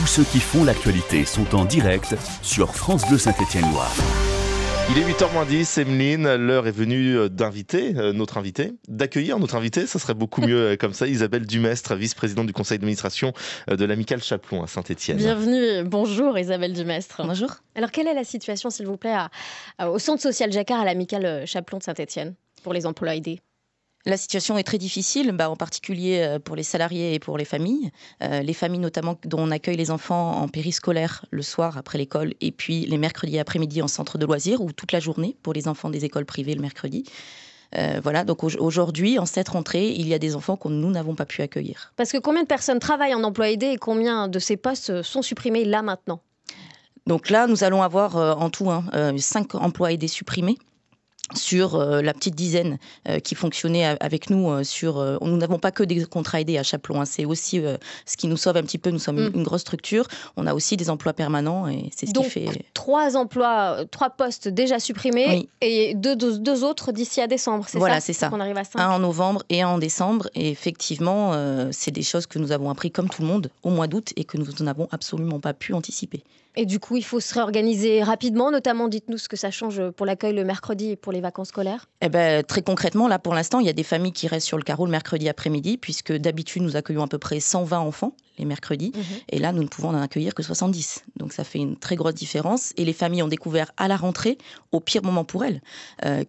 Tous ceux qui font l'actualité sont en direct sur France Bleu Saint-Étienne-Loire. Il est 8h moins 10, Emeline, l'heure est venue d'accueillir notre invité, ça serait beaucoup mieux comme ça, Isabelle Dumestre, vice-présidente du conseil d'administration de l'Amicale Chaplon à Saint-Étienne. Bienvenue, bonjour Isabelle Dumestre. Bonjour. Alors quelle est la situation s'il vous plaît au centre social Jacquard à l'Amicale Chaplon de Saint-Étienne pour les emplois aidés ? La situation est très difficile, en particulier pour les salariés et pour les familles. Les familles notamment dont on accueille les enfants en périscolaire le soir après l'école et puis les mercredis après-midi en centre de loisirs ou toute la journée pour les enfants des écoles privées le mercredi. Donc aujourd'hui, en cette rentrée, il y a des enfants que nous n'avons pas pu accueillir. Parce que combien de personnes travaillent en emploi aidé et combien de ces postes sont supprimés là maintenant ? Donc là, nous allons avoir en tout 5 emplois aidés supprimés. Sur la petite dizaine qui fonctionnait avec nous, nous n'avons pas que des contrats aidés à Chaplon, c'est aussi ce qui nous sauve un petit peu, nous sommes une grosse structure, on a aussi des emplois permanents et c'est ce donc, qui fait... 3 postes déjà supprimés oui. Et deux autres d'ici à décembre, c'est voilà, ça ? C'est ça, qu'on arrive à 5. Un en novembre et un en décembre et effectivement c'est des choses que nous avons appris comme tout le monde au mois d'août et que nous n'avons absolument pas pu anticiper. Et du coup, il faut se réorganiser rapidement, notamment dites-nous ce que ça change pour l'accueil le mercredi et pour les vacances scolaires. Très concrètement, là pour l'instant, il y a des familles qui restent sur le carreau le mercredi après-midi, puisque d'habitude nous accueillons à peu près 120 enfants les mercredis, et là nous ne pouvons en accueillir que 70. Donc ça fait une très grosse différence, et les familles ont découvert à la rentrée, au pire moment pour elles,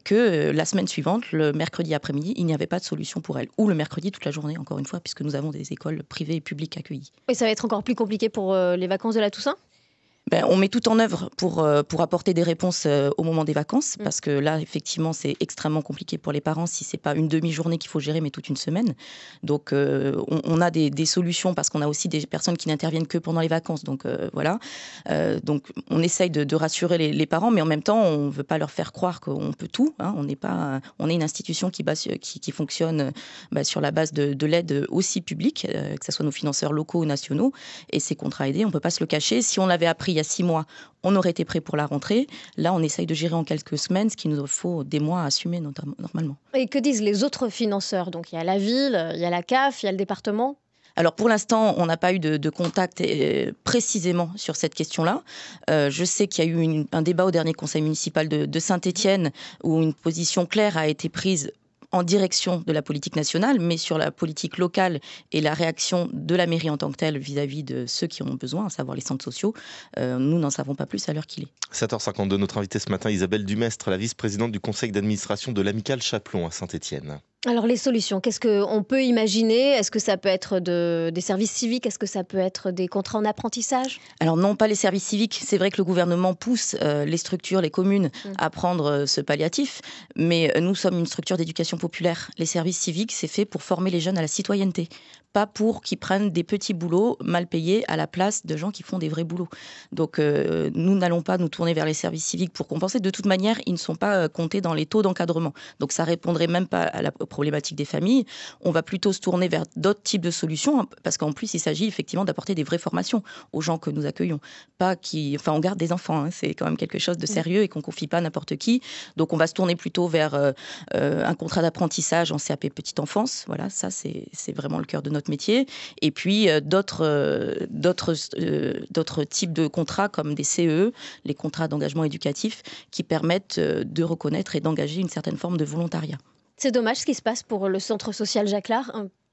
que la semaine suivante, le mercredi après-midi, il n'y avait pas de solution pour elles, ou le mercredi toute la journée, encore une fois, puisque nous avons des écoles privées et publiques accueillies. Et ça va être encore plus compliqué pour les vacances de la Toussaint ? On met tout en œuvre pour apporter des réponses au moment des vacances, parce que là, effectivement, c'est extrêmement compliqué pour les parents si c'est pas une demi-journée qu'il faut gérer, mais toute une semaine. Donc, on a des solutions, parce qu'on a aussi des personnes qui n'interviennent que pendant les vacances. Donc, voilà. Donc, on essaye de rassurer les parents, mais en même temps, on ne veut pas leur faire croire qu'on peut tout. On est une institution qui fonctionne sur la base de l'aide aussi publique, que ce soit nos financeurs locaux ou nationaux. Et ces contrats aidés, on ne peut pas se le cacher. Si on l'avait appris il y a 6 mois, on aurait été prêt pour la rentrée. Là, on essaye de gérer en quelques semaines, ce qu'il nous faut des mois à assumer normalement. Et que disent les autres financeurs ? Donc, il y a la ville, il y a la CAF, il y a le département. Alors pour l'instant, on n'a pas eu de contact précisément sur cette question-là. Je sais qu'il y a eu un débat au dernier conseil municipal de Saint-Étienne où une position claire a été prise en direction de la politique nationale, mais sur la politique locale et la réaction de la mairie en tant que telle vis-à-vis de ceux qui en ont besoin, à savoir les centres sociaux, nous n'en savons pas plus à l'heure qu'il est. 7h52, notre invitée ce matin, Isabelle Dumestre, la vice-présidente du conseil d'administration de l'Amicale Chaplon à Saint-Étienne. Alors les solutions, qu'est-ce qu'on peut imaginer ? Est-ce que ça peut être des services civiques ? Est-ce que ça peut être des contrats en apprentissage ? Alors non, pas les services civiques. C'est vrai que le gouvernement pousse les structures, les communes à prendre ce palliatif, mais nous sommes une structure d'éducation populaire. Les services civiques, c'est fait pour former les jeunes à la citoyenneté, pas pour qu'ils prennent des petits boulots mal payés à la place de gens qui font des vrais boulots. Donc nous n'allons pas nous tourner vers les services civiques pour compenser. De toute manière, ils ne sont pas comptés dans les taux d'encadrement. Donc ça répondrait même pas à la problématique des familles. On va plutôt se tourner vers d'autres types de solutions, parce qu'en plus, il s'agit effectivement d'apporter des vraies formations aux gens que nous accueillons. On garde des enfants, c'est quand même quelque chose de sérieux et qu'on confie pas à n'importe qui. Donc on va se tourner plutôt vers un contrat d'apprentissage en CAP petite enfance. Voilà, ça c'est vraiment le cœur de notre métier. Et puis d'autres types de contrats comme des CE, les contrats d'engagement éducatif, qui permettent de reconnaître et d'engager une certaine forme de volontariat. C'est dommage ce qui se passe pour le centre social Jacquard,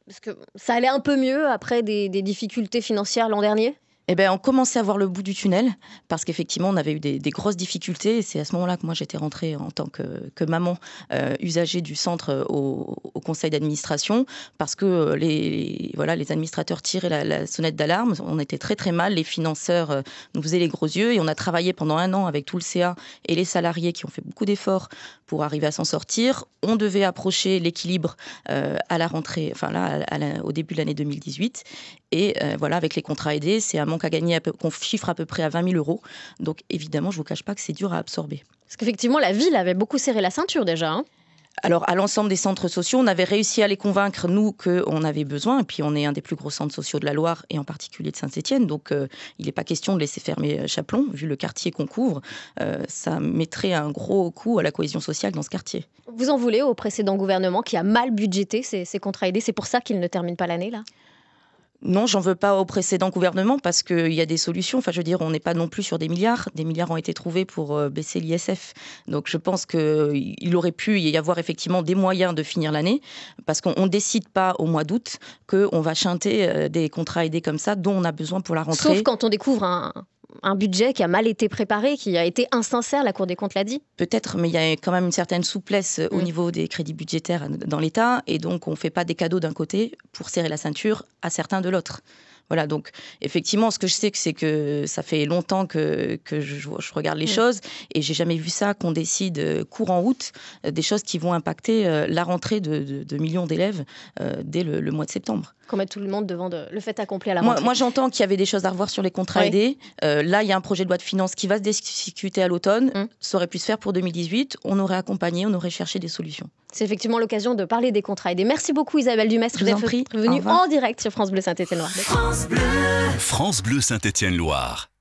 parce que ça allait un peu mieux après des difficultés financières l'an dernier. On commençait à voir le bout du tunnel, parce qu'effectivement, on avait eu des grosses difficultés. Et c'est à ce moment-là que moi, j'étais rentrée en tant que maman usagée du centre au conseil d'administration, parce que les administrateurs tiraient la sonnette d'alarme. On était très, très mal. Les financeurs nous faisaient les gros yeux. Et on a travaillé pendant 1 an avec tout le CA et les salariés qui ont fait beaucoup d'efforts pour arriver à s'en sortir. On devait approcher l'équilibre à la rentrée, au début de l'année 2018. Et avec les contrats aidés, c'est un manque à gagner qu'on chiffre à peu près à 20 000 euros. Donc évidemment, je ne vous cache pas que c'est dur à absorber. Parce qu'effectivement, la ville avait beaucoup serré la ceinture déjà. Alors, à l'ensemble des centres sociaux, on avait réussi à les convaincre, nous, qu'on avait besoin. Et puis, on est un des plus gros centres sociaux de la Loire, et en particulier de Saint-Étienne. Donc, il n'est pas question de laisser fermer Chaplon. Vu le quartier qu'on couvre, ça mettrait un gros coup à la cohésion sociale dans ce quartier. Vous en voulez au précédent gouvernement qui a mal budgété ces contrats aidés ? C'est pour ça qu'il ne termine pas l'année, là ? Non, j'en veux pas au précédent gouvernement parce qu'il y a des solutions. Enfin, je veux dire, on n'est pas non plus sur des milliards. Des milliards ont été trouvés pour baisser l'ISF. Donc, je pense qu'il aurait pu y avoir effectivement des moyens de finir l'année parce qu'on ne décide pas au mois d'août qu'on va chanter des contrats aidés comme ça dont on a besoin pour la rentrée. Sauf quand on découvre un budget qui a mal été préparé, qui a été insincère, la Cour des comptes l'a dit. Peut-être, mais il y a quand même une certaine souplesse au niveau des crédits budgétaires dans l'État, et donc on ne fait pas des cadeaux d'un côté pour serrer la ceinture à certains de l'autre. Voilà, donc effectivement, ce que je sais, c'est que ça fait longtemps que je regarde les choses, et j'ai jamais vu ça, qu'on décide courant août des choses qui vont impacter la rentrée de millions d'élèves dès le mois de septembre. Qu'on mette tout le monde devant le fait accompli à la rentrée. Moi, j'entends qu'il y avait des choses à revoir sur les contrats aidés. Là, il y a un projet de loi de finances qui va se discuter à l'automne. Ça aurait pu se faire pour 2018. On aurait accompagné, on aurait cherché des solutions. C'est effectivement l'occasion de parler des contrats aidés. Merci beaucoup Isabelle Dumestre d'être venue en direct sur France Bleu Saint-Étienne-Loire. France Bleu Saint-Étienne-Loire.